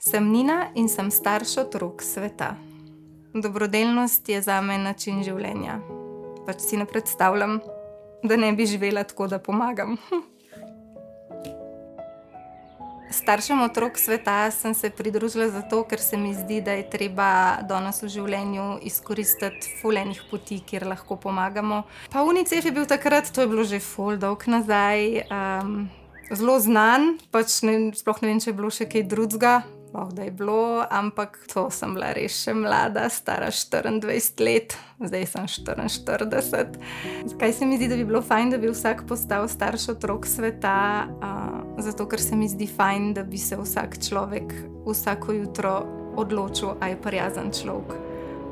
Sem Nina in sem starš otrok sveta. Dobrodelnost je zame način življenja. Pač si ne predstavljam, da ne bi živela tako, da pomagam. Staršem otrok sveta sem se pridružila zato, ker se mi zdi, da je treba danes v življenju izkoristiti ful enih poti, kjer lahko pomagamo. Pa Unicef je bil takrat, to je bilo že ful dolgo nazaj, zelo znan, pač sploh ne vem, če je bilo še kaj drugega. Lahko da je bilo, ampak to sem bila res še mlada, stara 24 let, zdaj sem 44. Zakaj se mi zdi, da bi bilo fajn, da bi vsak postal starš otrok sveta? Zato, ker se mi zdi fajn, da bi se vsak človek vsako jutro odločil, a je prijazen človek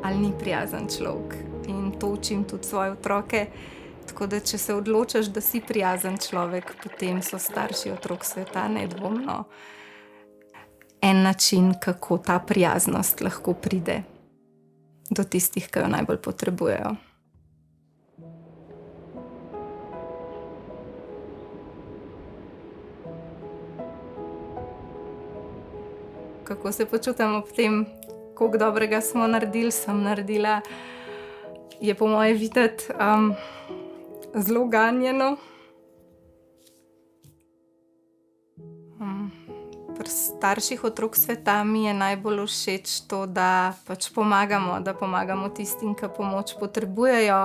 ali ni prijazen človek. In to učim tudi svoje otroke. Tako da, če se odločiš, da si prijazen človek, potem so starši otrok sveta nedvomno en način, kako ta prijaznost lahko pride do tistih, ki jo najbolj potrebujejo. Kako se počutim ob tem, koliko dobrega smo naredili, sem naredila, je po moje videti zelo ganjeno. Pri starših otrok sveta mi je najbolj všeč to, da pač pomagamo tistim, ki pomoč potrebujejo,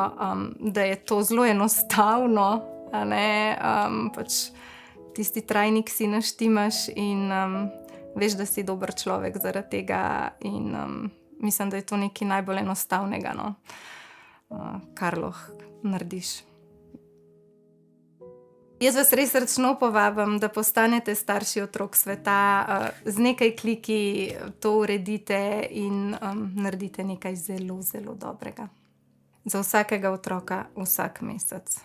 da je to zelo enostavno, a ne, pač tisti trajnik si naštimaš in veš, da si dober človek zaradi tega in mislim, da je to nekaj najbolj enostavnega, no, kar lahko narediš. Jaz vas res srčno povabim, da postanete starši otrok sveta, z nekaj kliki to uredite in naredite nekaj zelo, zelo dobrega. Za vsakega otroka vsak mesec.